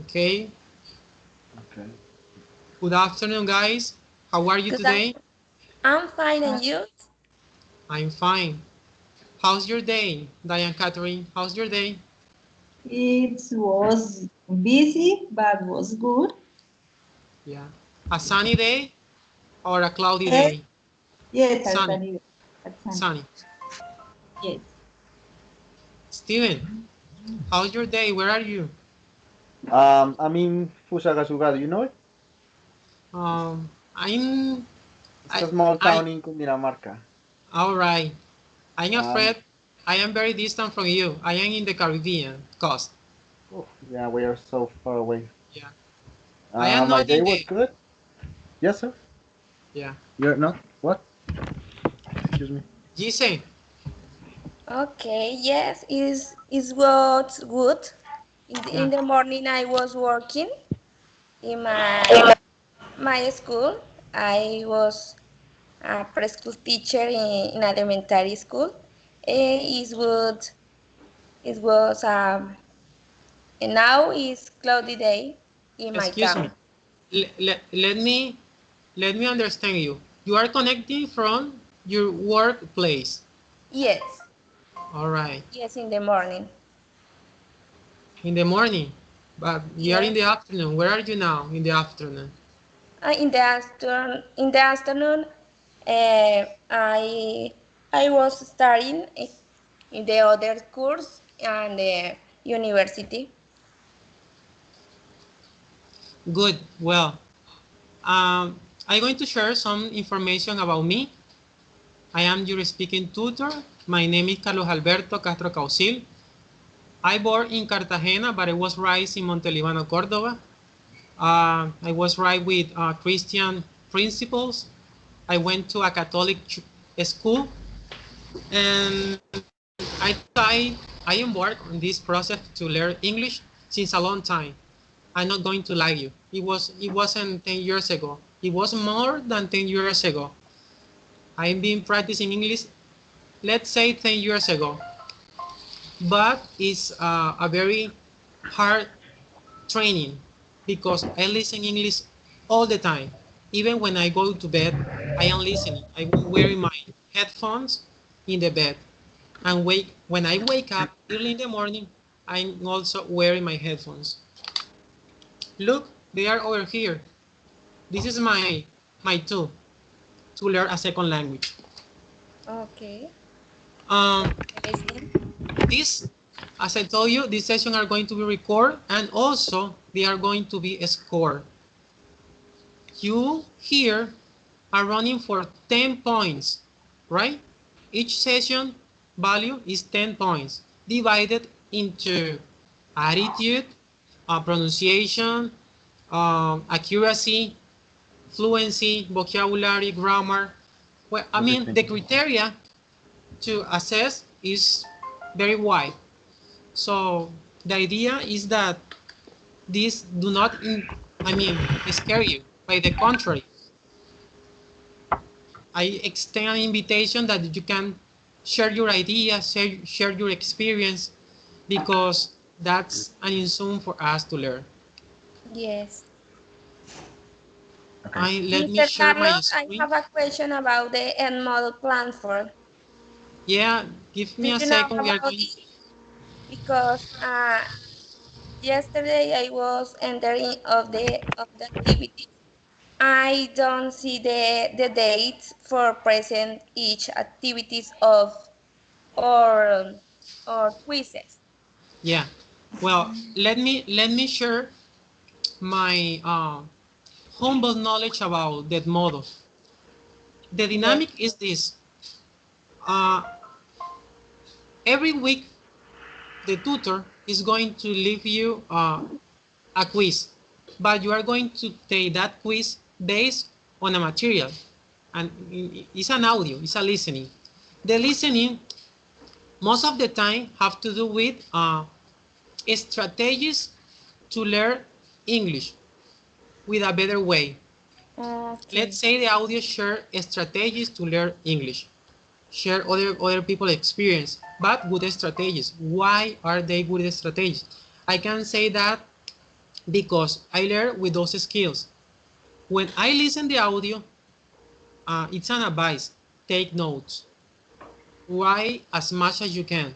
Okay. Okay. Good afternoon, guys. How are you Good today? afternoon. I'm fine, and you? I'm fine. How's your day, Diane Catherine? How's your day? It was busy, but was good. Yeah. A sunny day or a cloudy Yes, day? yes, Sunny. Alexander. Sunny. Yes. Steven, how's your day? Where are you? I'm in Fusagasugá. Do you know it? I'm. It's I. a small I. town in Cundinamarca. All right. I'm Um, afraid I am very distant from you. I am in the Caribbean coast. oh, yeah, we are so far away. Yeah. I am My not in day was the. good. Yes, sir. Yeah. You're not? What? Excuse me. Gise, Okay, yes, is what good. yeah. In the morning, I was working in my school. I was a preschool teacher in elementary school. It was it was and now is cloudy day in my Excuse me. town. Let me understand you. You are connecting from your workplace. Yes, All right. yes, in the morning. In the morning. But you are in the Yes, afternoon. Where are you now in the afternoon? in the afternoon, I was studying in the other course and the university. Good. Well, I'm going to share some information about me. I am your speaking tutor. My name is Carlos Alberto Castro Causil. I born in Cartagena, but I was raised in Montelibano, Córdoba. I was raised with Christian principles. I went to a Catholic school, and I embarked on this process to learn English since a long time. I'm not going to lie you. It wasn't 10 years ago. It was more than 10 years ago. I've been practicing English, let's say 10 years ago, but it's a very hard training because I listen English all the time. Even when I go to bed, I am listening. I'm wearing my headphones in the bed. And when I wake up early in the morning, I'm also wearing my headphones. Look, they are over here. This is my tool to learn a second language. Okay, Um, amazing. this, as I told you, this session are going to be recorded and also they are going to be scored. You here are running for 10 points, right? Each session value is 10 points divided into attitude, pronunciation, accuracy, fluency, vocabulary, grammar. Well, I mean, Everything. the criteria to assess is very wide. So the idea is that these do not, scare you. By the contrary, I extend an invitation that you can share your ideas, share your experience, because that's an instrument for us to learn. Yes. Okay. Let me Mr. share my Carlos, I screen. have a question about the end model platform. Yeah, give Do me a you know second. We are about going. it? Because yesterday I was entering of the activities. I don't see the dates for present each activities of or or quizzes. Yeah. Well, let me share my humble knowledge about that model. The Yes. dynamic is this. Uh, every week, the tutor is going to leave you a quiz, but you are going to take that quiz based on a material, and it's an audio, it's a listening. The listening, most of the time, have to do with strategies to learn English with a better way. Let's Okay. say the audio share strategies to learn English, share other people experience, but good strategies. Why are they good strategies? I can say that because I learn with those skills. When I listen the audio, it's an advice. Take notes. Write as much as you can.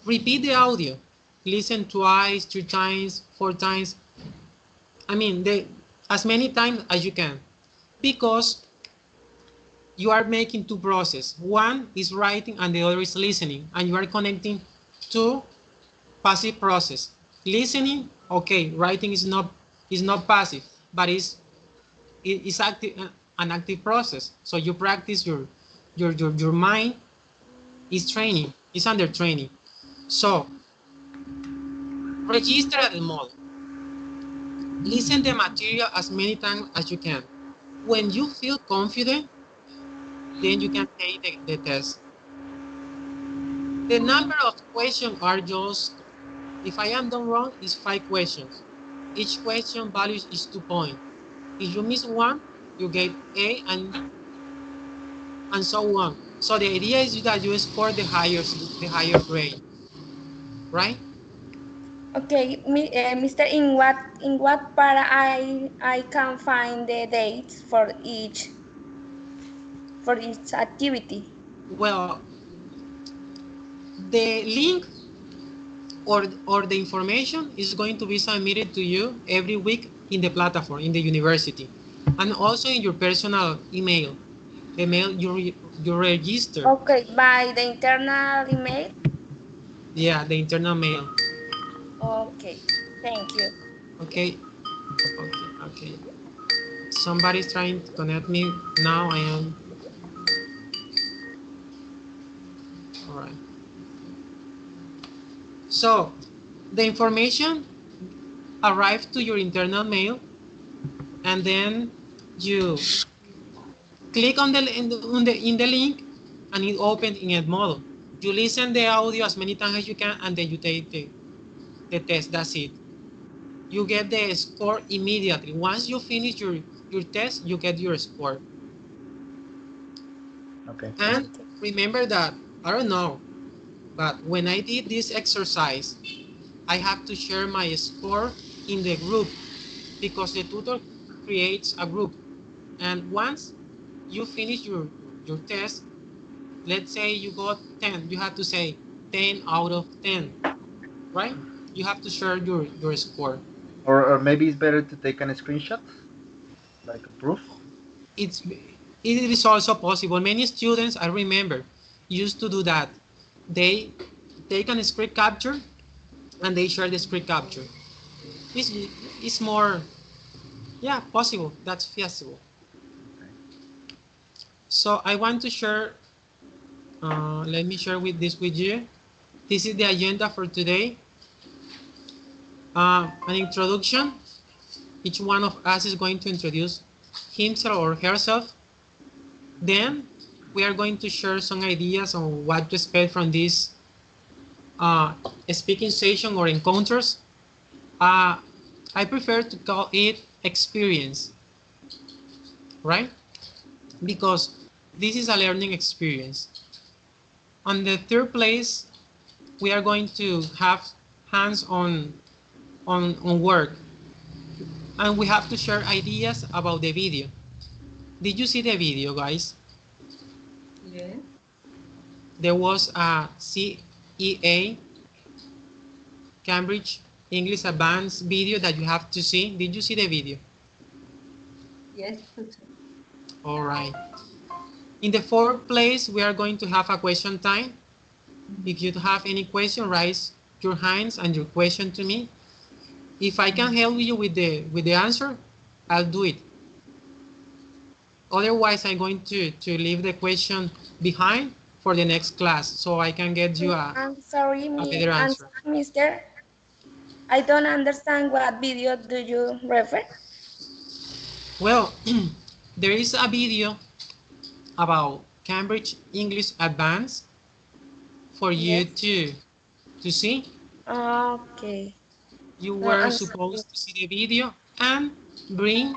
Repeat the audio. Listen twice, 3 times, 4 times. I mean, as many times as you can, because you are making two processes. One is writing and the other is listening, and you are connecting two passive process. Listening, okay, writing is not passive, but it's active, an active process. So you practice your mind is training, is under training. So register at the mall. Listen the material as many times as you can. When you feel confident, then you can take the test. The number of questions are just, if I am done wrong, is 5 questions. Each question value is 2 points. If you miss one, you get A and so on. So the idea is that you score the higher grade, right? Okay, Mr. In what part I can find the dates for each activity? Well, the link or the information is going to be submitted to you every week in the platform, in the university, and also in your personal email, the mail you register. Okay, by the internal email. Yeah, the internal mail. Okay, thank you. Okay, okay. Somebody's trying to connect me now. I am. All right. So the information arrived to your internal mail, and then you click on the link, and it opens in Edmodo. You listen the audio as many times as you can, and then you take the test. That's it. You get the score immediately. Once you finish your test, you get your score. Okay. And remember that, I don't know, but when I did this exercise, I have to share my score in the group, because the tutor creates a group. And once you finish your test, let's say you got 10, you have to say 10 out of 10, right? You have to share your score. Or maybe it's better to take a screenshot, like a proof. It is also possible. Many students, I remember, used to do that. They take a screen capture and they share the screen capture. It's more, yeah, possible. That's feasible. Okay. So I want to share, let me share this with you. This is the agenda for today. An introduction. Each one of us is going to introduce himself or herself. Then we are going to share some ideas on what to expect from this speaking session or encounters. I prefer to call it experience, right? Because this is a learning experience. On the third place, we are going to have hands-on on work, and we have to share ideas about the video. Did you see the video, guys? Yes. There was a CEA, Cambridge English Advanced video that you have to see. Did you see the video? Yes, teacher. All right. In the fourth place, we are going to have a question time. If you have any question, raise your hands and your question to me. If I can help you with the answer, I'll do it. Otherwise, I'm going to leave the question behind for the next class, so I can get you I'm sorry, a better answer. Mister. I don't understand what video do you refer? Well, there is a video about Cambridge English Advanced for you Yes. to see. Okay. You No, were I'm sorry. supposed to see the video and bring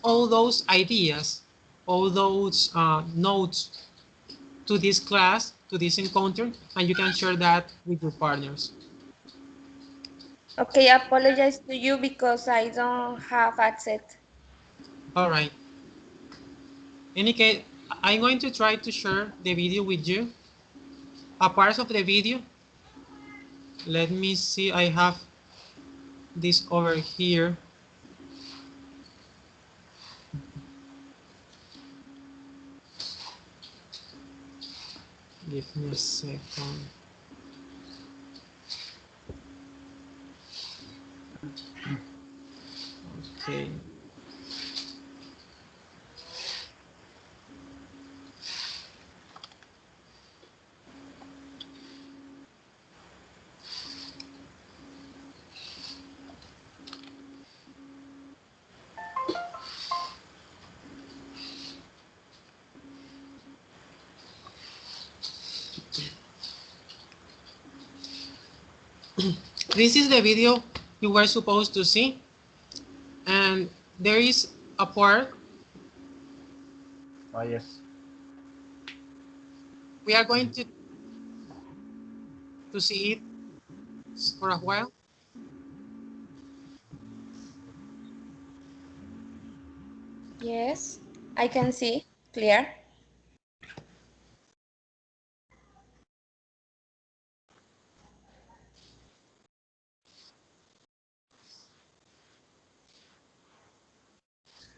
all those ideas, all those notes to this class, to this encounter, and you can share that with your partners. Okay, I apologize to you because I don't have access. All right. Any case, I'm going to try to share the video with you. A part of the video, let me see, I have this over here. Give me a second. Okay. This is the video you were supposed to see, and there is a part Ah, yes. we are going to see it for a while. Yes, I can see clear.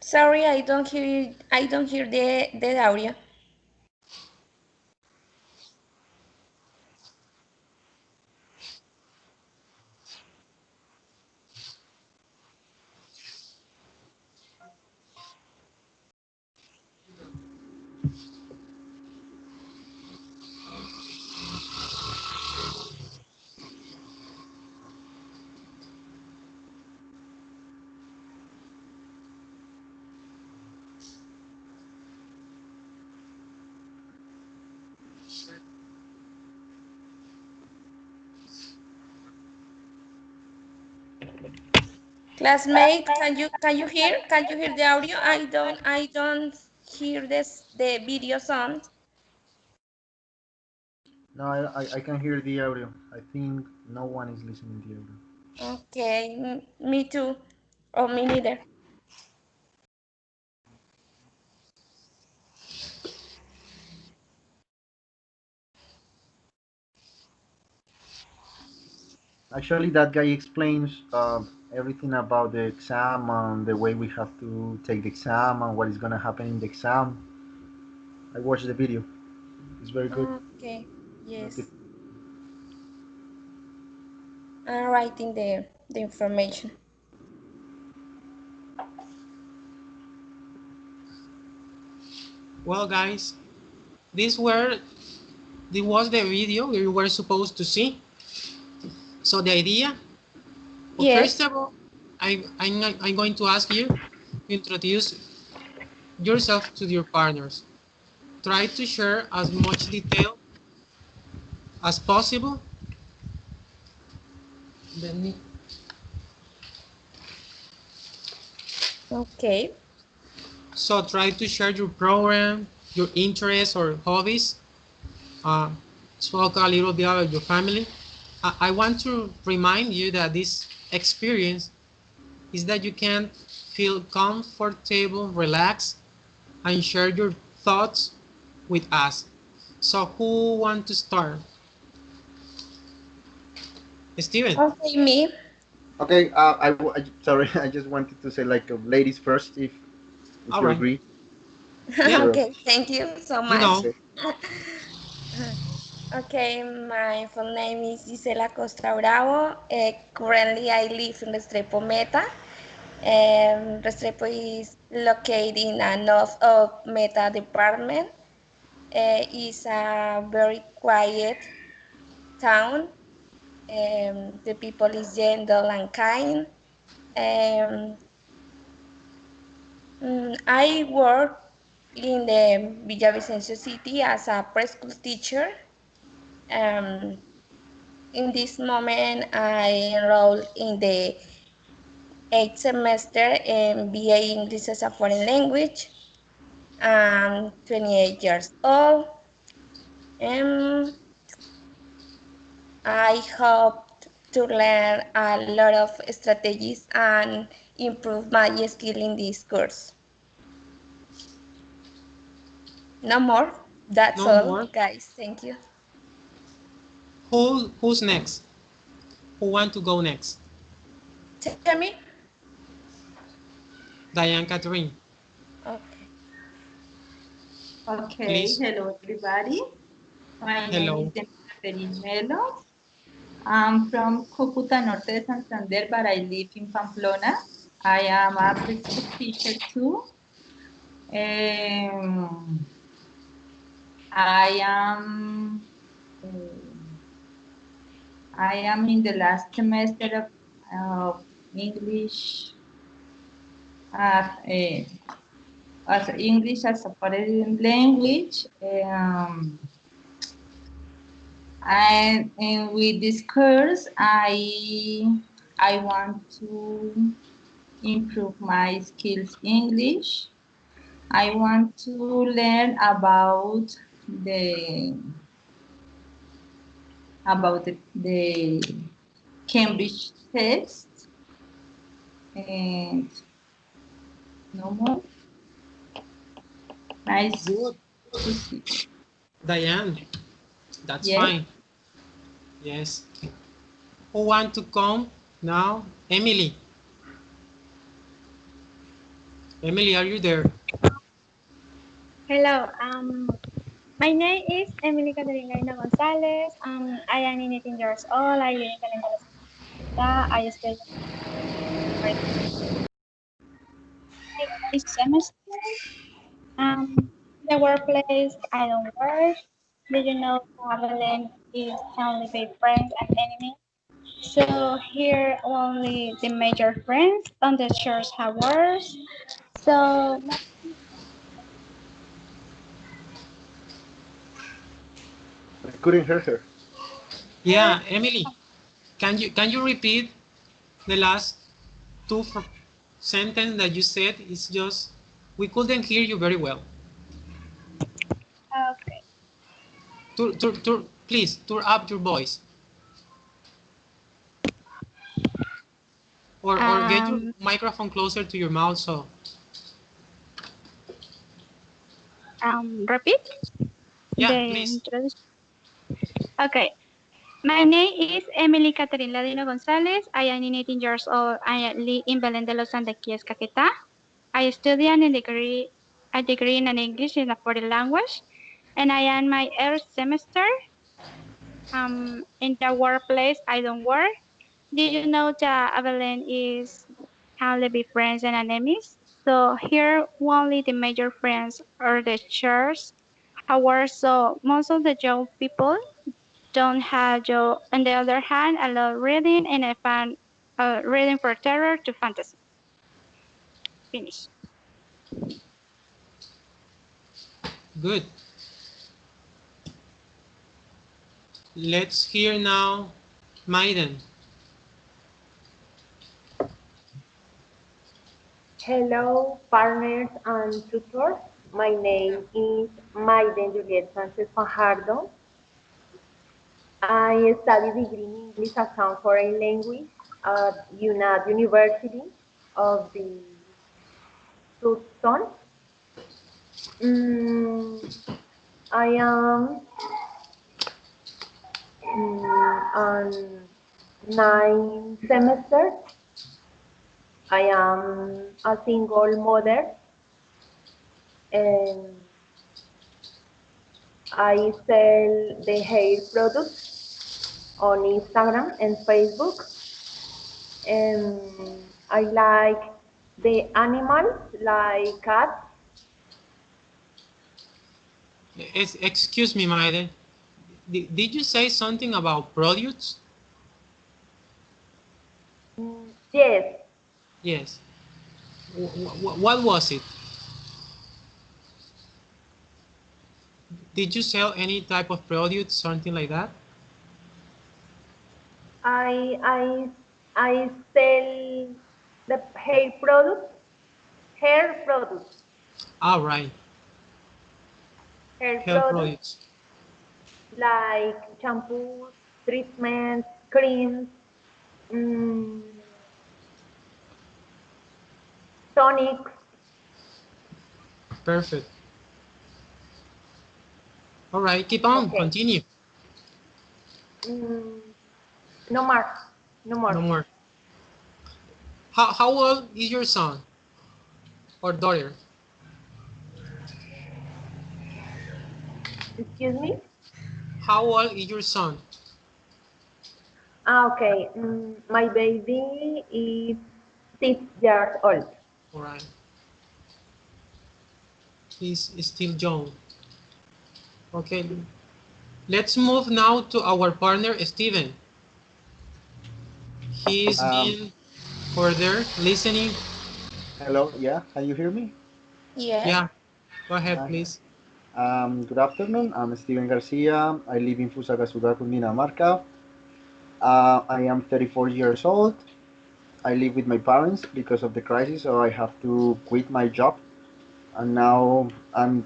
Sorry, I don't hear the audio. Classmate, can you hear the audio? I don't hear the video sound. No, I can hear the audio. I think no one is listening to the audio. Okay, me too. Oh, me neither. Actually, that guy explains everything about the exam and the way we have to take the exam and what is gonna happen in the exam. I watched the video. It's very good. Okay, Okay. yes. I'm writing the information. Well, guys, this was the video you were supposed to see. So the idea, well, first Yes. of all, I'm going to ask you to introduce yourself to your partners. Try to share as much detail as possible. Let me. Okay. So try to share your program, your interests or hobbies. Uh, Talk a little bit about your family. I want to remind you that this experience is that you can feel comfortable, relaxed, and share your thoughts with us. So who want to start? Steven. Okay, me. Okay. Sorry. I just wanted to say like ladies first, if All you right. agree. Yeah, Sure. Okay, thank you so you much. know. Okay. Okay, my full name is Gisela Costa Bravo. Currently, I live in Restrepo Meta. Restrepo is located in a north of Meta department. It's a very quiet town. The people is gentle and kind. Um, I work in the Villavicencio city as a preschool teacher. Um, in this moment, I enrolled in the 8th semester in BA English as a foreign language. I'm 28 years old. Um, I hope to learn a lot of strategies and improve my skill in this course. No more. That's No all, more? guys. Thank you. Who's next? Who want to go next? Tell me. Diane Catherine, Okay. Okay, please. hello everybody. My name is Hello. Catherine Melo. I'm from Cúcuta Norte de Santander, but I live in Pamplona. I am a preschool teacher too. I am in the last semester of English as English as a foreign language. And with this course, I want to improve my skills English. I want to learn about the Cambridge test and no more. Nice Good. to see. Diane, that's Yes. fine. Yes. Who want to come now? Emily. Emily, are you there? Hello, my name is Emily Caterina Gonzalez. I am 18 years old. I live in Venezuela. I study this semester. The workplace I don't work. Did you know traveling is only by friends and enemies? So here only the major friends on the church hours. So I couldn't hear her. Yeah, Emily. Can you repeat the last two sentence that you said? It's just we couldn't hear you very well. okay. Please turn up your voice or get your Um, microphone closer to your mouth. So Repeat yeah, the please. introduction. Okay. My name is Emily Catherine Ladino Gonzalez. I am 18 years old. I live in Belén de los Andes, Caquetá. I study a degree in English in a foreign language, and I am my first semester. In the workplace, I don't work. Did you know that Belén is can be friends and enemies? So here, only the major friends are the church. However, so most of the young people don't have joy. On the other hand, I love reading and I find reading for terror to fantasy. Finish. Good. Let's hear now Maiden. Hello, partners and tutors. My name is Maiden Juliet Sanchez Fajardo. I study degree in English as a foreign language at UNAD University of the Tucson. Mm, I am on 9 semesters. I am a single mother and I sell the hair products on Instagram and Facebook. I like the animals like cats. Excuse me, Maiden. Did you say something about products? Yes, Yes. What was it? Did you sell any type of product, something like that? I I I sell the hair products, All right, hair hair products products. like shampoos, treatments, creams. Mm, tonics. Perfect. All right, keep on, Okay. continue. Mm, no more. No No more. more. How old is your son or daughter? Excuse me. How old is your son? Okay. My baby is 6 years old. All right, he's still young. Okay, let's move now to our partner, Steven. He's Um, been further listening. Hello, yeah, can you hear me? Yes. Yeah, go ahead, Hi. please. Good afternoon. I'm Steven Garcia. I live in Fusagasugá, Cundinamarca. I am 34 years old. I live with my parents because of the crisis, so I have to quit my job. And now I'm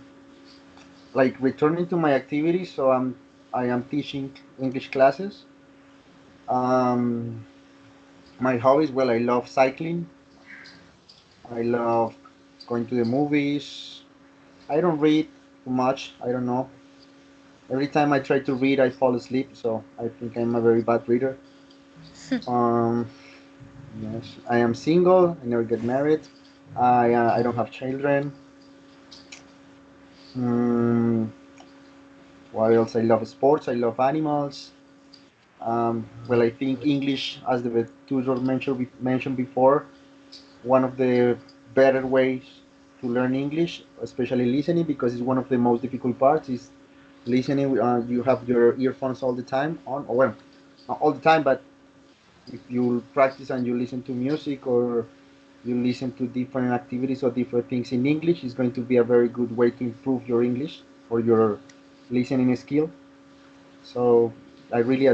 like returning to my activities, so I am teaching English classes. Um, my hobbies, well, I love cycling. I love going to the movies. I don't read too much. I don't know. Every time I try to read, I fall asleep. So I think I'm a very bad reader. Um, yes, I am single. I never get married. I don't have children. Mm, what else? I love sports. I love animals. Well, I think English, as the tutor mentioned before, one of the better ways to learn English, especially listening, because it's one of the most difficult parts. Is listening. You have your earphones all the time on, or well, not all the time, but if you practice and you listen to music or you listen to different activities or different things in English, it's going to be a very good way to improve your English or your listening skill. So I really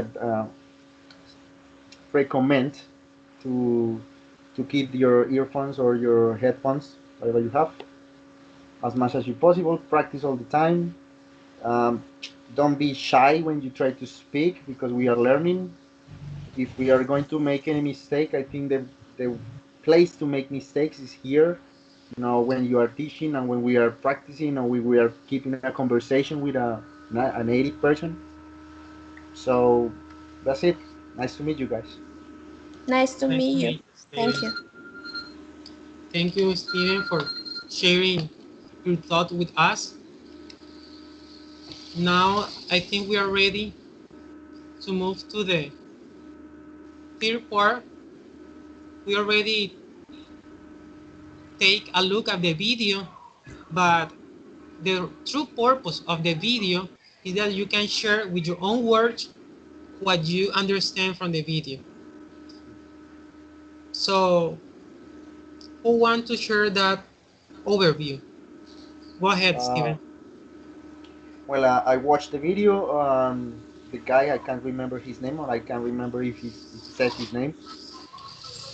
recommend to keep your earphones or your headphones, whatever you have, as much as you possible. Practice all the time. Um, don't be shy when you try to speak because we are learning. If we are going to make any mistake, I think the place to make mistakes is here. You know, when you are teaching and when we are practicing or we are keeping a conversation with a native person. So that's it. Nice to meet you guys. Nice to Nice to meet you. meet you, Thank Steven. you. Thank you, Steven, for sharing your thought with us. Now, I think we are ready to move to the third part. We already take a look at the video, but the true purpose of the video is that you can share with your own words what you understand from the video. So, who want to share that overview? Go ahead, Uh, Steven. well, I watched the video. The guy, I can't remember his name, or I can't remember if he says his name.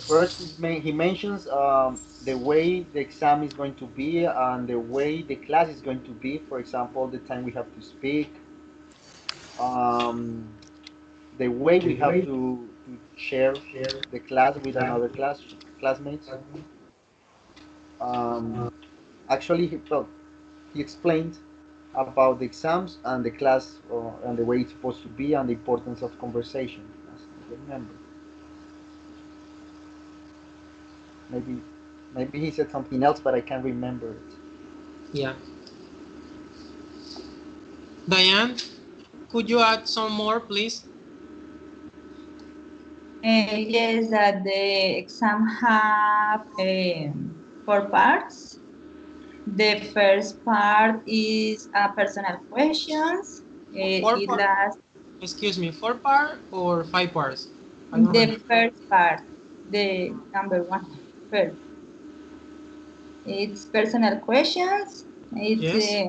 First, he mentions the way the exam is going to be and the way the class is going to be. For example, the time we have to speak, um, the way we have to share the class with another classmates. Um, Actually, he explained about the exams and the class and the way it's supposed to be and the importance of conversation. As I remember, maybe he said something else, but I can't remember it. Yeah. Diane, could you add some more, please? Yes, that the exam have 4 parts. The first part is personal questions. Four It part. lasts Excuse me, 4 part or 5 parts? I don't the understand. first part, the number one first. It's personal questions. It's Yes.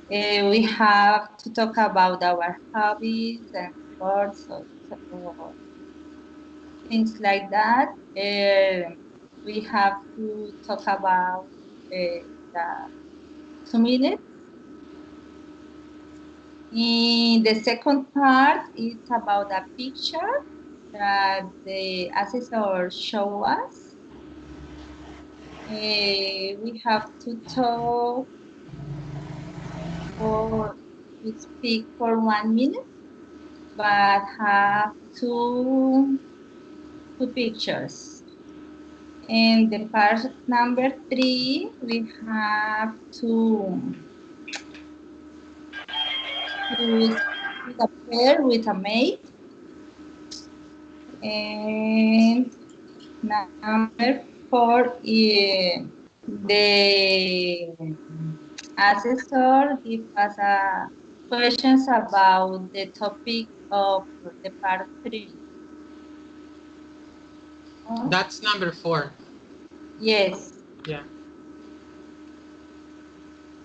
we have to talk about our hobbies and sports or things like that. We have to talk about the 2 minutes. In the second part, it's about a picture. that the assessor show us. We have to talk or to speak for 1 minute, but have two pictures. In the part number 3, we have to speak a pair with a mate. And number 4 is the assessor give us questions about the topic of the part 3. That's number 4. Yes. Yeah.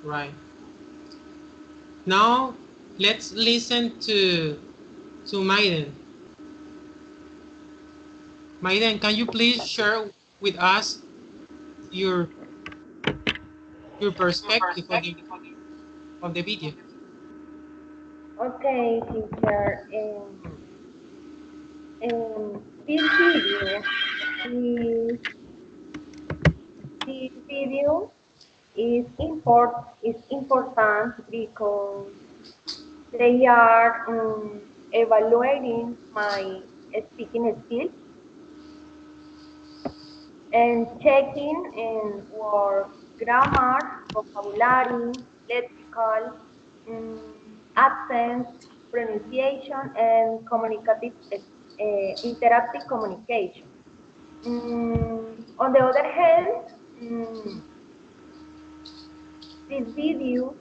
Right. Now let's listen to Maiden. Maiden, can you please share with us your perspective of the video? Okay, teacher. This video is this video is important because they are evaluating my speaking skills and checking in word grammar, vocabulary, lexical, accent, pronunciation, and communicative, interactive communication. On the other hand, mm, this video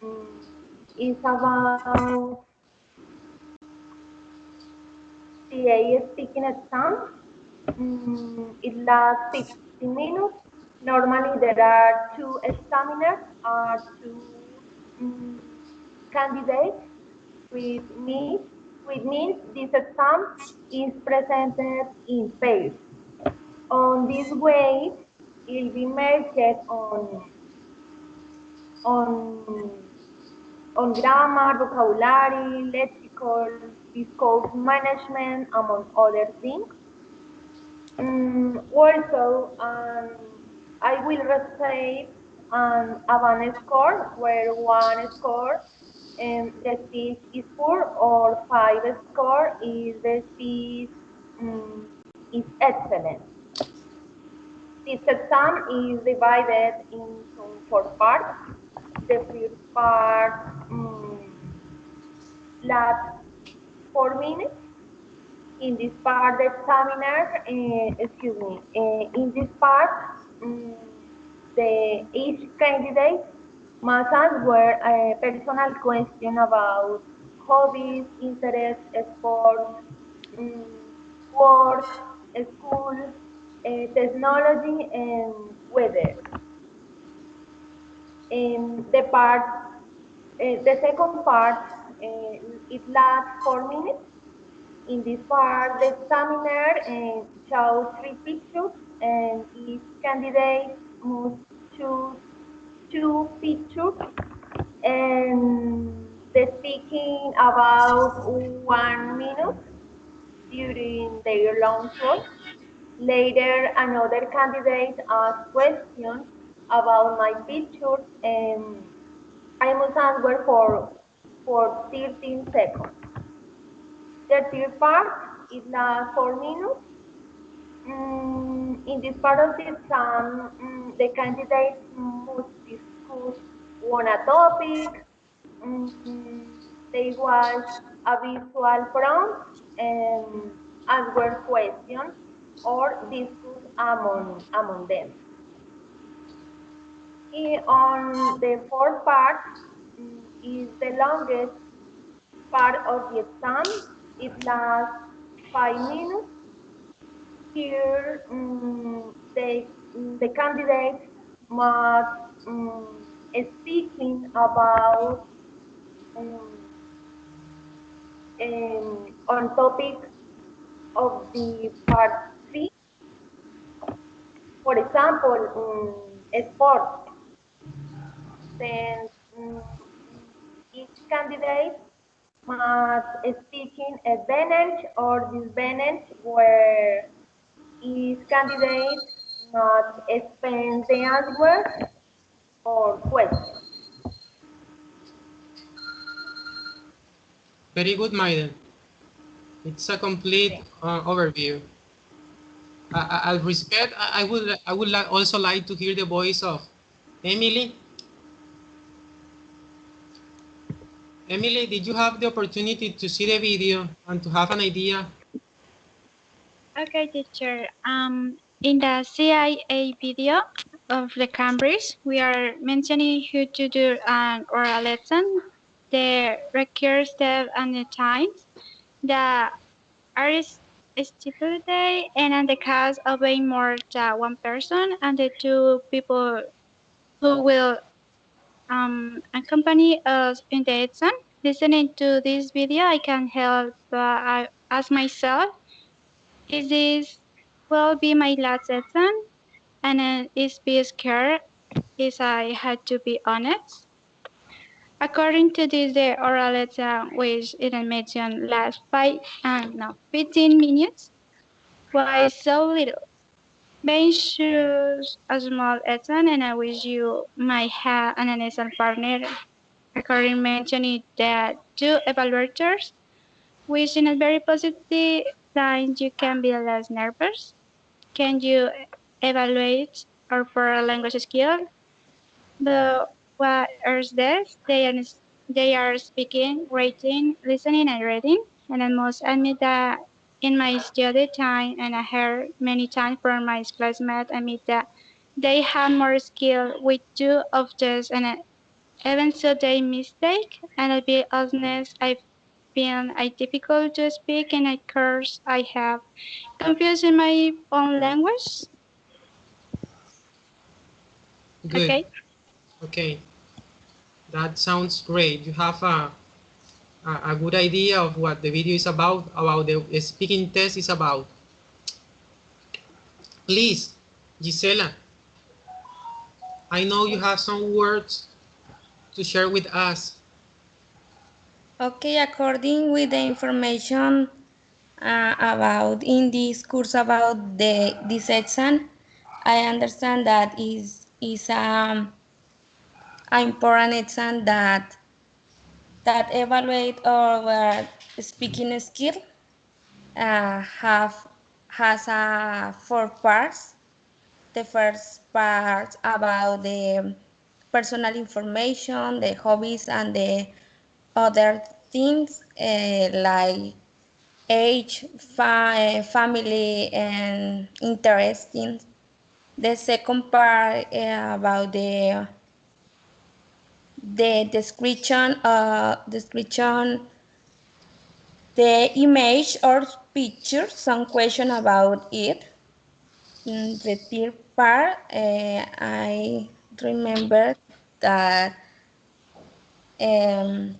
mm, is about CA speaking exam. It lasts 60 minutes. Normally, there are two examiners or two mm, candidates, which means this exam is presented in pairs. On this way, it will be measured on on grammar, vocabulary, lexical, discourse management, among other things. Also, I will receive an advanced score where one score the speech is poor or five score is the speech is excellent. This exam is divided into 4 parts. The first part lasts 4 minutes. In this part, the examiner, in this part, um, each candidate must answer a personal question about hobbies, interests, sports, um, work, school, technology, and weather. The second part, it lasts 4 minutes. In this part, the examiner shows 3 pictures, and each candidate must choose 2 pictures, and the speaking about 1 minute during their long choice. Later, another candidate asked questions about my pictures, and I must answer for 13 seconds. The third part is the 4 minutes. In this part of the exam, the candidates must discuss on a topic. They watch a visual prompt and answer questions or discuss among them. On the fourth part is the longest part of the exam. It lasts 5 minutes. Here, the candidate must speaking about on topic of the part 3. For example, sports. Then each candidate must speaking advantage or disadvantage where each candidate must explain the answer or question. Very good, Maiden. It's a complete overview. I'll respect. I would also like to hear the voice of Emily. Emily, did you have the opportunity to see the video and to have an idea? Okay, teacher. In the CIA video of the Cambridge, we are mentioning how to do an oral lesson, the required step and the times, the are stipulated, and in the case of being more than one person, and the two people who will accompany us in the lesson. Listening to this video, I can help I ask myself, is this will be my last lesson? And is be scared? Is I had to be honest? According to this, the oral lesson, which it mentioned last 15 minutes, why so little? Ben choose a small lesson, and I wish you might have an lesson partner. According mentioning that two evaluators, which in a very positive sign you can be less nervous. Can you evaluate our foreign language skill? The what is this? They are speaking, writing, listening, and reading. And I must admit that in my study time, and I heard many times from my classmates, admit that they have more skill with two of this, and even so they mistake. And I'll be honest, I feel I difficult to speak, and of course I have confused in my own language. Good. Okay. Okay. That sounds great. You have a good idea of what the video is about the speaking test is about. Please, Gisela, I know you have some words to share with us. Okay, according with the information about in this course about this exam, I understand that is a important exam that evaluate our speaking skill. Have has four parts. The first part about the personal information, the hobbies, and the other things like age, family, and interesting. The second part about the description, the image or picture, some question about it. The third part, I remember that um,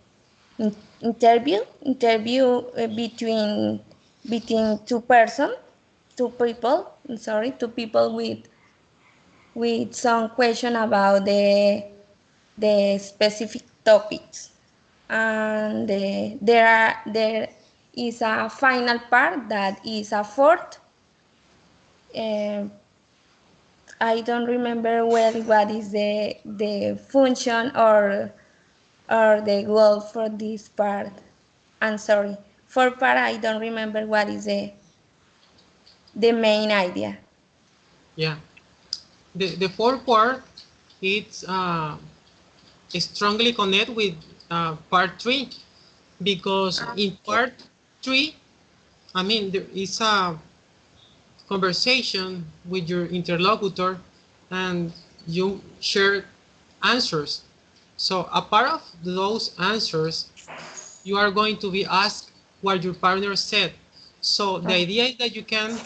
interview between two people. Sorry, two people with some question about the specific topics, and there is a final part that is a fourth. Uh, I don't remember well what is the function or the goal for this part. I'm sorry. For part, I don't remember what is the main idea. Yeah. The fourth part, it's strongly connect with part three, because in Okay. part three, I mean, there is a conversation with your interlocutor and you share answers. So a part of those answers, you are going to be asked what your partner said. So the idea is that you can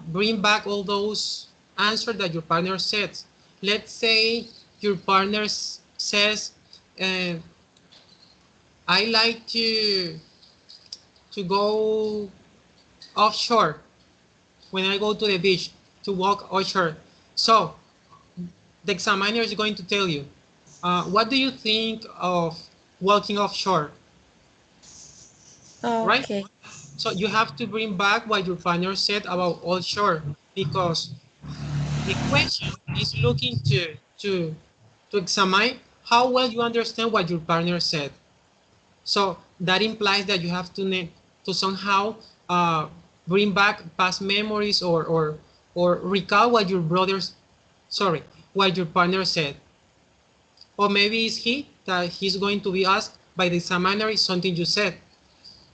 bring back all those answers that your partner says. Let's say your partner says, uh, I like to go offshore when I go to the beach to walk offshore. So the examiner is going to tell you, what do you think of walking offshore? right? Okay. So you have to bring back what your partner said about all sure, because the question is looking to examine how well you understand what your partner said. So that implies that you have to somehow bring back past memories or recall what your what your partner said. Or maybe it's he that he's going to be asked by the examiner something you said.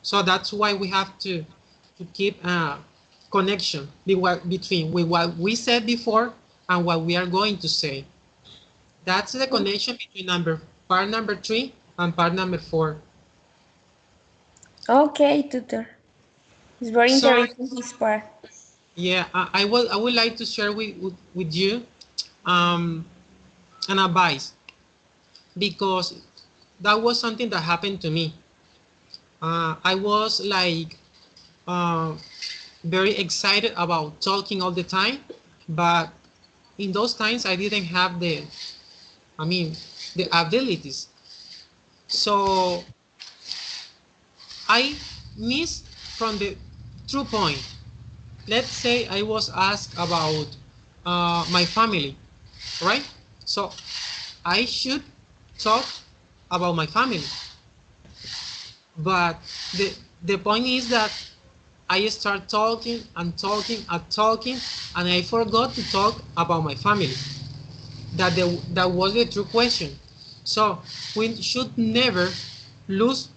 So that's why we have to keep a connection between what we said before and what we are going to say. That's the connection between part number 3 and part number 4. Okay, tutor. It's very So interesting this part. yeah, I would like to share with you um, an advice, because that was something that happened to me. I was like uh, very excited about talking all the time, but in those times I didn't have the abilities. So I missed from the true point. Let's say I was asked about my family, right? So I should talk about my family, but the point is that I start talking and talking and talking, and I forgot to talk about my family. That was the true question. So we should never lose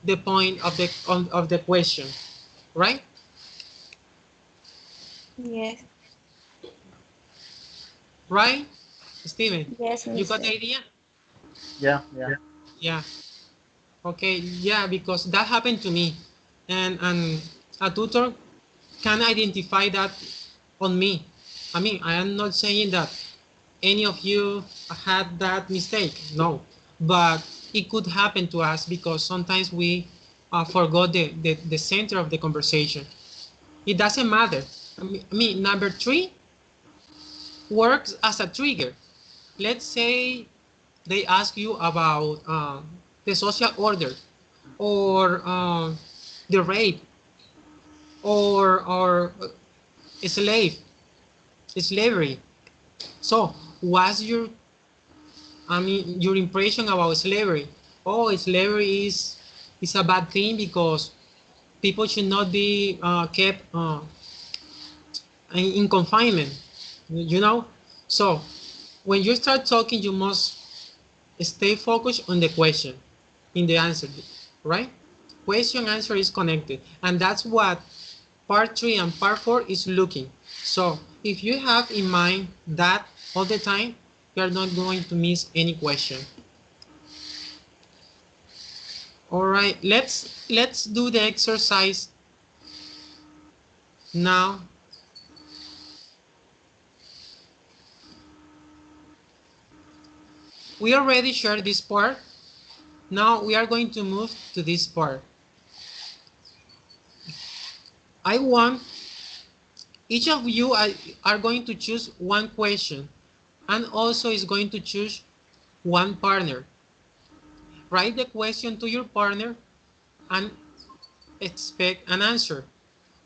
the point of the question, right? Yes. Right, Steven? Yes, You got mister. the idea? Yeah, yeah. Yeah. Okay. Yeah, because that happened to me, and a tutor can identify that on me. I mean, I am not saying that any of you had that mistake. No, but it could happen to us because sometimes we forgot the center of the conversation. It doesn't matter. I mean, number 3 works as a trigger. Let's say they ask you about the social order, or the rape, or slavery. So what's your impression about slavery? Oh, slavery is a bad thing because people should not be kept in confinement, you know? So when you start talking, you must stay focused on the question, in the answer, right? Question answer is connected, and that's what part 3 and part 4 is looking. So if you have in mind that all the time, you're not going to miss any question. All right, let's do the exercise now. We already shared this part. Now we are going to move to this part. I want each of you are going to choose one question, and also is going to choose one partner. Write the question to your partner and expect an answer.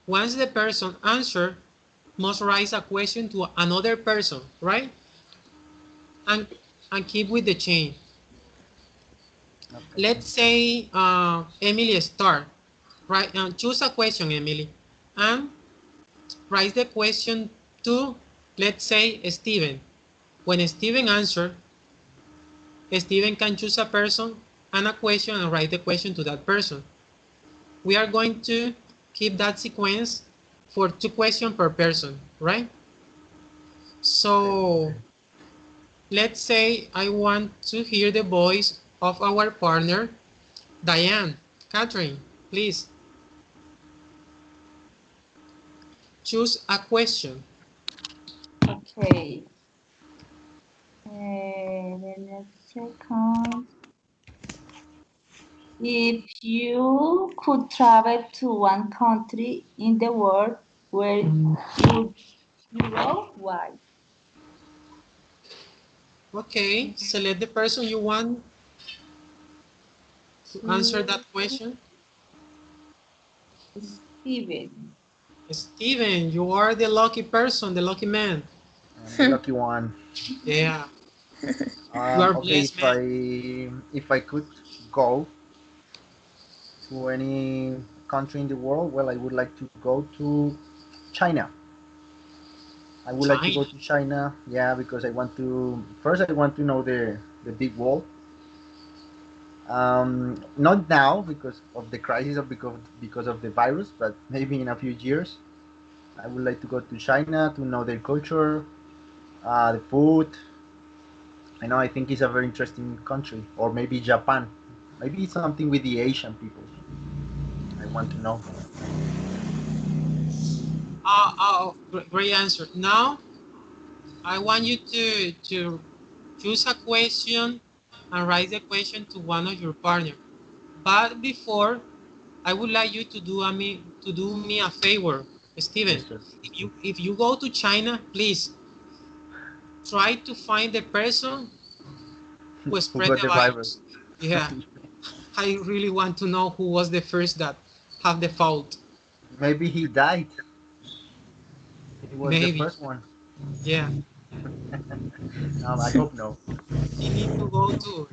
Once the person answer, must write a question to another person, right? And keep with the chain. Okay. Let's say Emily start. Right? Choose a question, Emily, and write the question to, let's say, Steven. When Steven answer, Steven can choose a person and a question and write the question to that person. We are going to keep that sequence for 2 questions per person, right? Okay. So let's say I want to hear the voice of our partner, Diane. Catherine, please choose a question. Okay. The next second. If you could travel to one country in the world, where would you go? Why? Okay, select the person you want to answer that question. Steven. Steven, you are the lucky person, the lucky man. I'm the lucky one. Yeah, you are Okay, blessed, man. if I could go to any country in the world, well, I would like to go to China. I would like to China. go to China, yeah, because I want to first I want to know the big wall. Not now because of the crisis or because of the virus, but maybe in a few years. I would like to go to China to know their culture, the food. I know I think it's a very interesting country, or maybe Japan. Maybe something with the Asian people. I want to know. Great answer. Now, I want you to choose a question and write the question to one of your partner. But before, I would like you to do me a favor, Steven. Yes, sir. If you go to China, please try to find the person who Who spread got the the virus? virus. Yeah, I really want to know who was the first that have the fault. Maybe he died. He was the Maybe. first one. Yeah, I hope no. he need to go to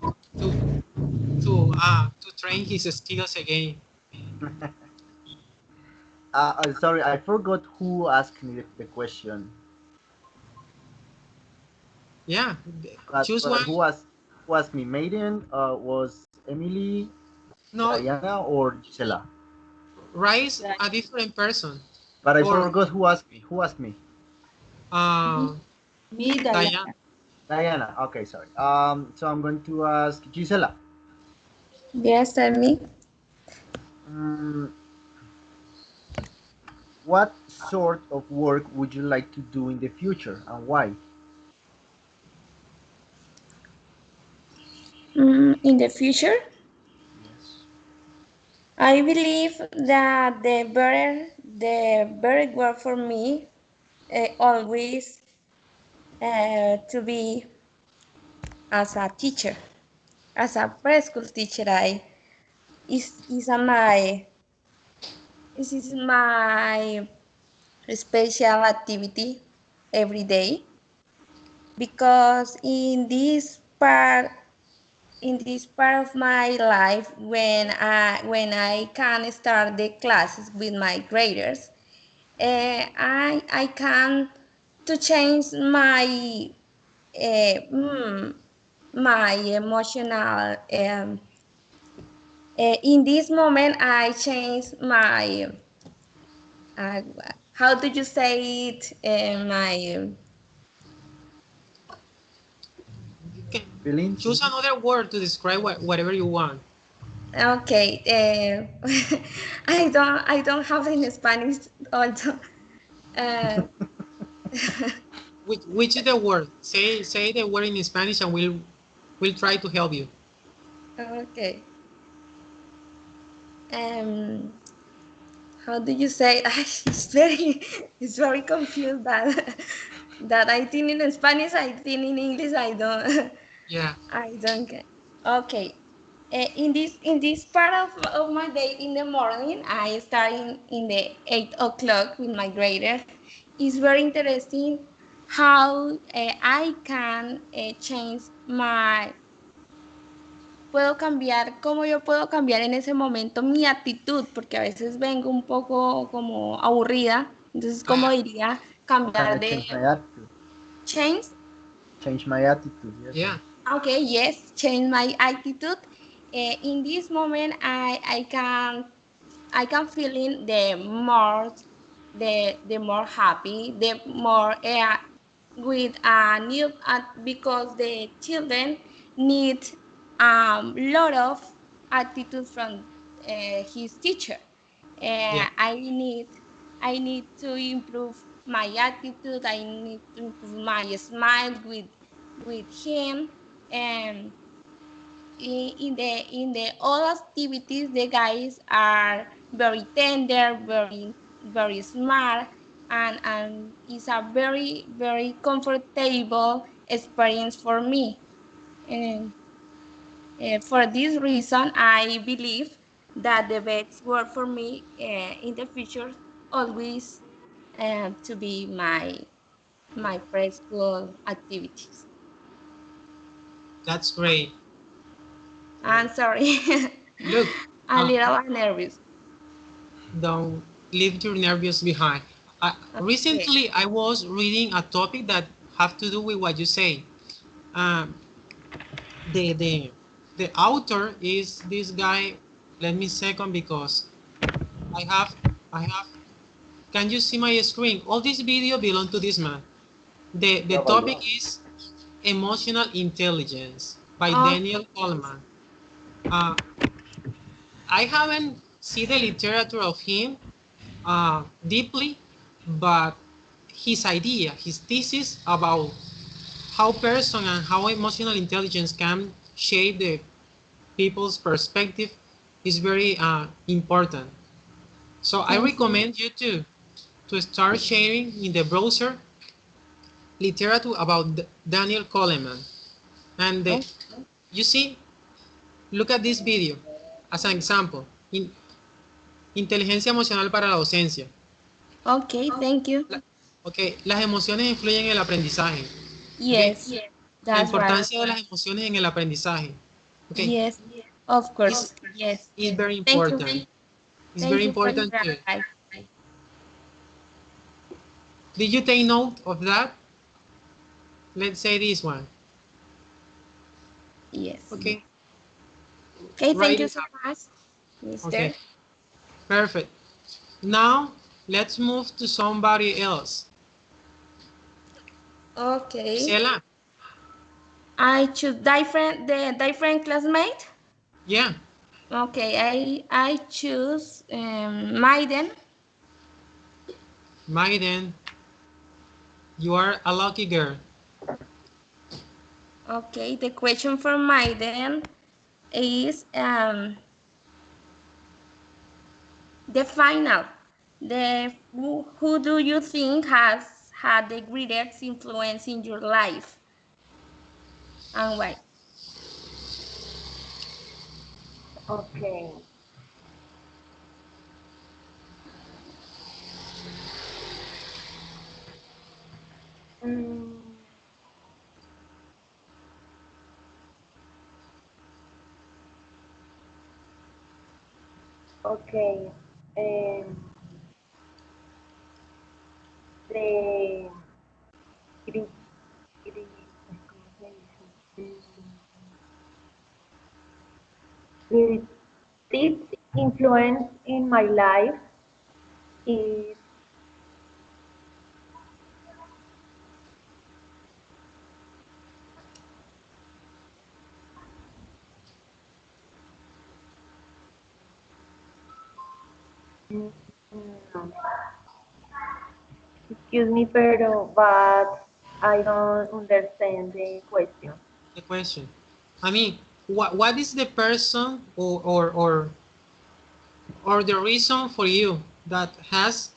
to train his skills again. Sorry, I forgot who asked me the question. Yeah, choose But one. who asked me? Maiden was Emily, No, Diana, or Gisela? rise Right. a different person But I or forgot who asked me. Who asked me? uh, Me, Diane. Diana. Diana. Okay, sorry. So I'm going to ask Gisela. Yes, tell me. Mm, what sort of work would you like to do in the future, and why? In the future, Yes. I believe that the better work for me always to be as a teacher, as a preschool teacher. I is a my this is my special activity every day because in this part of my life when I can start the classes with my graders, I can to change uh, mm, my emotional in this moment I change my uh, how do you say it my You can Feelings? choose another word to describe whatever you want. okay I don't have it in Spanish also uh, Which is the word? Say the word in Spanish and we'll try to help you. okay um how do you say it's very confused that I think in Spanish I think in English I don't Yeah, I don't get. Okay. In this part of my day in the morning, I start in the 8 o'clock with my grader. It's very interesting how I can change puedo cambiar, cómo yo puedo cambiar en ese momento mi actitud, porque a veces vengo un poco como aburrida. Entonces, ¿cómo yeah, diría How can cambiar I de change my attitude? change? Change my attitude. Yes, sir. yeah, Okay, yes, change my attitude. In this moment, I can feeling the more happy, the more with a new because the children need lot of attitude from his teacher. yeah, I need to improve my attitude. I need to improve my smile with him and in the all activities the guys are very tender, very smart, and it's a very very comfortable experience for me. And for this reason I believe that the best word for me in the future always to be my preschool activities. That's great. I'm sorry, Look, a little nervous. don't leave your nerves behind. Okay. Recently, I was reading a topic that have to do with what you say. Um, the the the author is this guy. Let me second because I have I have. Can you see my screen? All this video belong to this man. The topic is emotional intelligence by Oh, Daniel Goleman. Uh, I haven't seen the literature of him deeply, but his idea, his thesis about how person and how emotional intelligence can shape the people's perspective is very important. So I mhm. recommend you to start sharing in the browser literature about Daniel Goleman. And Oh, you see, look at this video as an example. Inteligencia emocional para la docencia. okay, thank you. Okay, las emociones influyen en el aprendizaje. Okay, Yes, la that's right. importancia de las emociones en el aprendizaje. Okay, Yes, of is course. Yes. is very Thank you. important. It's Thank very you for your important to. advice. Did you take note of that? Let's say this one. Yes. Okay, Okay, thank write you it so up. much, Mister. Okay, perfect. Now let's move to somebody else. Okay. Gisela, I choose the different classmate. yeah, Okay, I choose Maiden. Maiden, you are a lucky girl. Okay, the question for Maiden is the final. Who do you think has had the greatest influence in your life and why? Okay. Mm, okay. The cri- ¿cómo se dice? Greatest influence in my life is mm, mm, excuse me, but I don't understand the question. The question. I mean, what is the person or the reason for you that has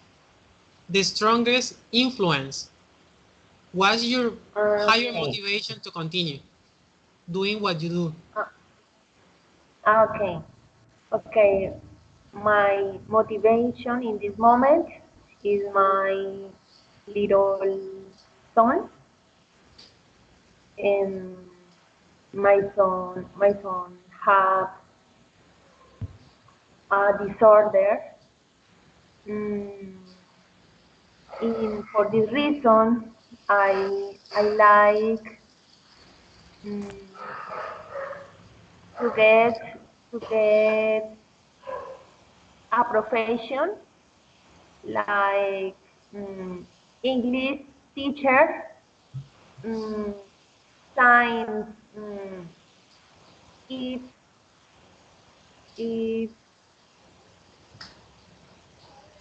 the strongest influence? What's your higher Okay. motivation to continue doing what you do? Uh, okay. Okay. My motivation in this moment is my little son, and my son have a disorder. Mm, for this reason, I like mm, to get a profession like English teacher, mm, science. If if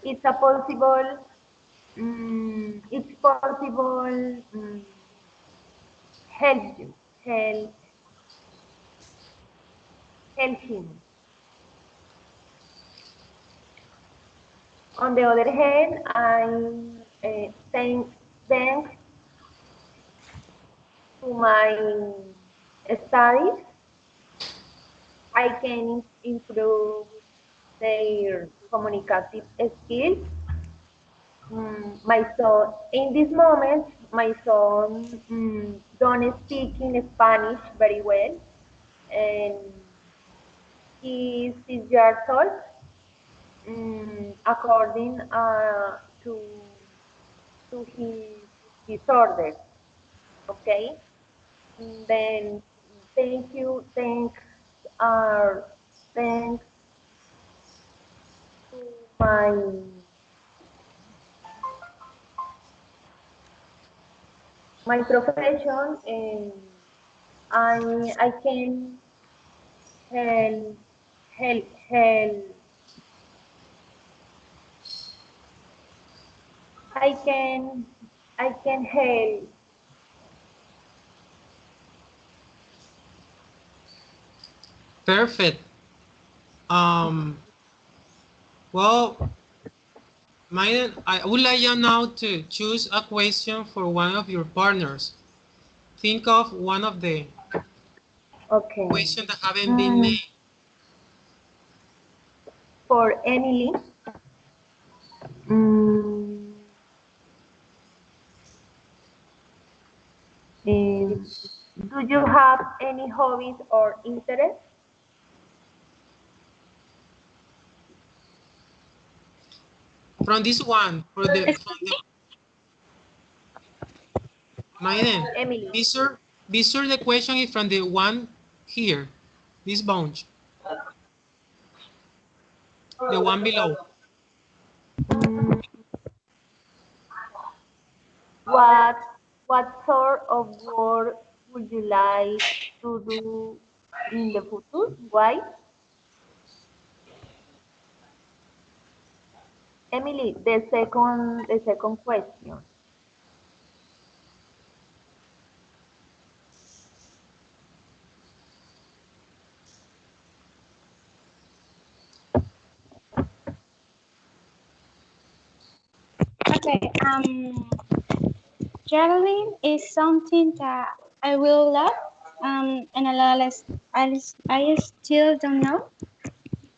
it's a possible, it's possible. Help you, help him. On the other hand, I thanks to my studies, I can improve. their communicative skills. My son, in this moment, my son don't speak in Spanish very well, and he's 6 years old. According to his order, okay. Then thank you, thanks to my profession, and I can help help I can I can help. Perfect. Well, I would like you now to choose a question for one of your partners. Think of one of the Okay. questions that haven't been made. For Emily, mm, do you have any hobbies or interests? From this one, from the Maiden, Emily. be sure the question is from the one here, this bunch, the one below. Mm, what what sort of work would you like to do in the future? Why? Emily, the second question. Okay. Traveling is something that I will love. And a lot less, I still don't know,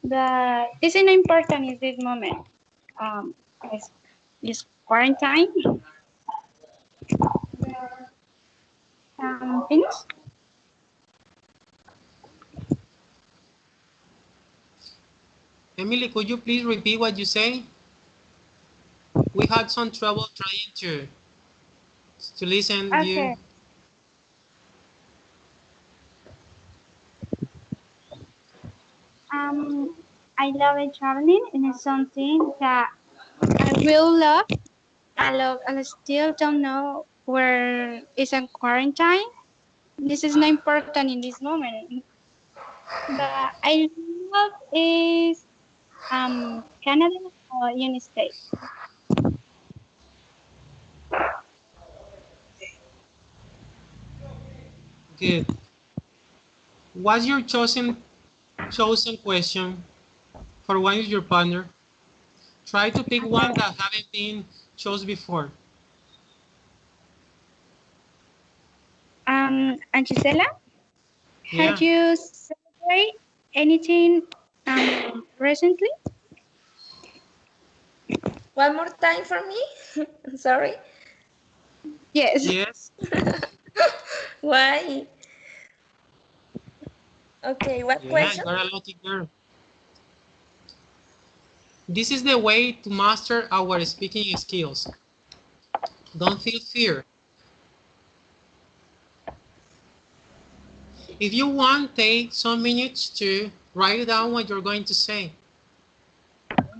but it's not important in this moment. Um, it's, it's quarantine. Finish. Emily, could you please repeat what you say? We had some trouble trying to listen you. Okay. I love it traveling, and it's something that I will love. I still don't know where is in quarantine. This is not important in this moment. But I love is Canada or United States. Good. What's your chosen question for one of your partner? Try to pick one that haven't been chosen before. And Gisela, Yeah. have you celebrated anything recently? One more time for me. Sorry. Yes. Yes. Why? Okay, what Yeah, question? you're a lucky girl. This is the way to master our speaking skills. Don't feel fear. If you want, take some minutes to write down what you're going to say.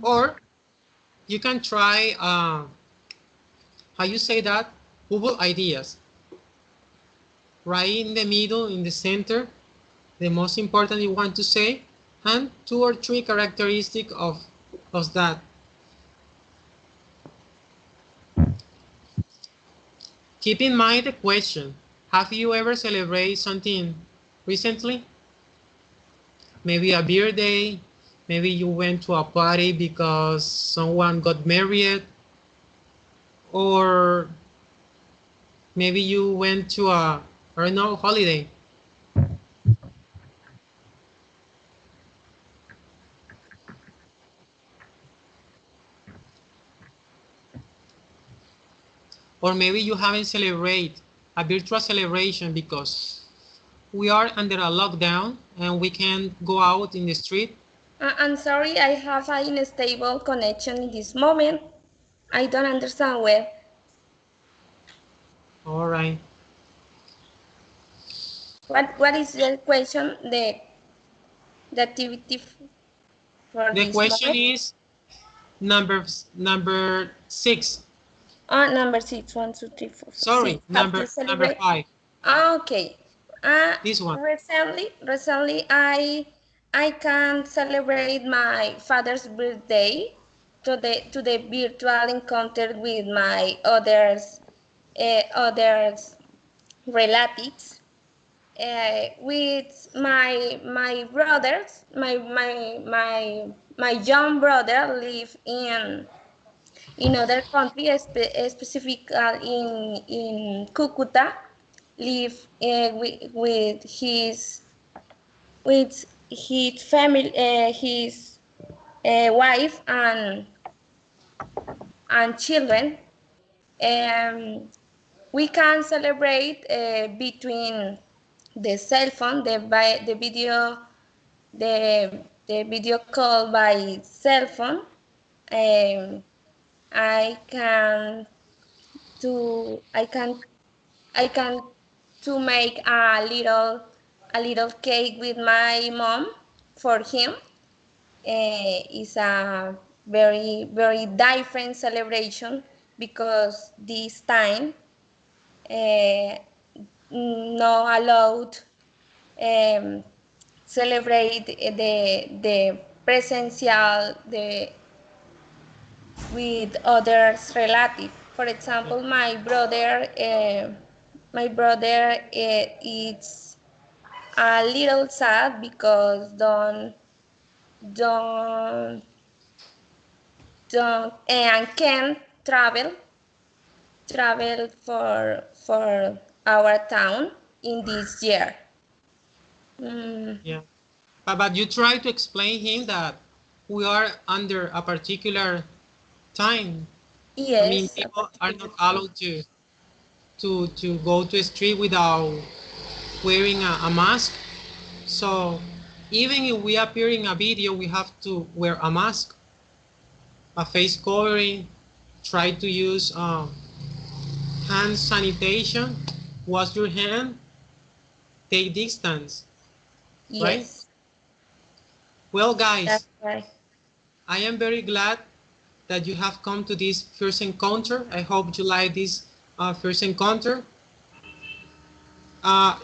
Or you can try, how you say that? Google ideas. Right in the middle, in the center, the most important you want to say, and 2 or 3 characteristics of that. Keep in mind the question. Have you ever celebrated something recently? Maybe a birthday, maybe you went to a party because someone got married, or maybe you went to a, I don't know, holiday. or maybe you haven't celebrated a virtual celebration because we are under a lockdown and we can't go out in the street. I'm sorry, I have an unstable connection in this moment. I don't understand well. All right. What is the question? The activity for The this question moment? is number 6. Number 6, 1, 2, 3, 4, 5, 6. Sorry, Have to number celebrate. 5. Okay. This one. Recently, I can celebrate my father's birthday to the virtual encounter with my others relatives. With my brothers, my young brother live in other country, specific in Cucuta, live with his family, his wife and children. Um, we can celebrate between the cell phone, the video call by cell phone. Um, I can I can to make a little cake with my mom for him. It's a very different celebration because this time uh, no allowed um, celebrate the presential the with others relative. For example, my brother is a little sad because don't don't and can't travel for our town in this year. Mm, Yeah. But you try to explain him that we are under a particular time. I mean, yes, a people are particular not time. allowed to go to the street without wearing a mask. So even if we appear in a video, we have to wear a mask, a face covering, try to use hand sanitation, wash your hand, take distance, right? Yes, Well, that's guys, right. I am very glad that you have come to this first encounter. I hope you like this first encounter.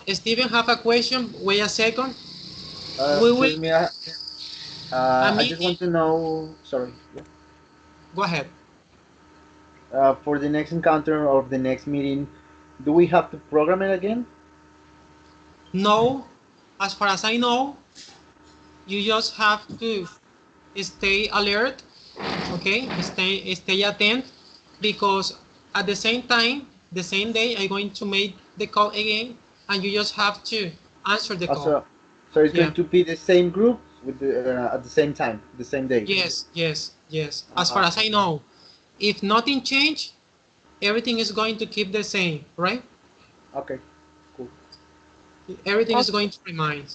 Steven, have a question. Wait a second. We will, Excuse me. a I just meeting. want to know. Sorry. Yeah. Go ahead. For the next encounter or the next meeting, do we have to program it again? No, as far as I know, you just have to stay alert, okay? Stay attent, because at the same time, the same day, I'm going to make the call again, and you just have to answer the call. Also, so it's Yeah. going to be the same group with at the same time, the same day. Yes. As far as I know, if nothing changed, everything is going to keep the same, right? Okay, cool. Everything is Okay. going to remain.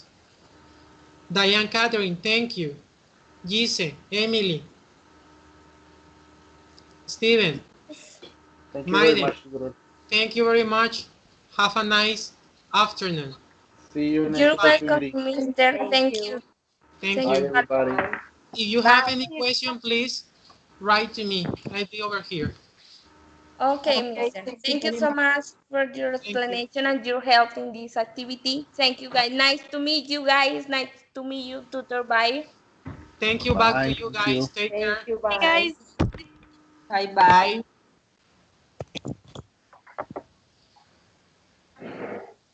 Diane, Catherine, thank you. Gise, Emily, Steven, Thank you very Maiden, much, Tudor. thank you very much. Have a nice afternoon. See you next You're welcome, opportunity. Mister. Thank Thank you. you. Thank Thank Bye, you. you. everybody. Bye. If you have any Bye. question, please write to me. I'll be over here. Okay, Okay, Mister. thank you Thank you very so much. much for your Thank you. explanation and your help in this activity. Thank you, guys. Nice to meet you, guys. Nice to meet you, tutor. Bye. Thank you back to Bye. you Thank you. guys. Take Thank care. you. Hey Bye. guys. Bye Bye. bye.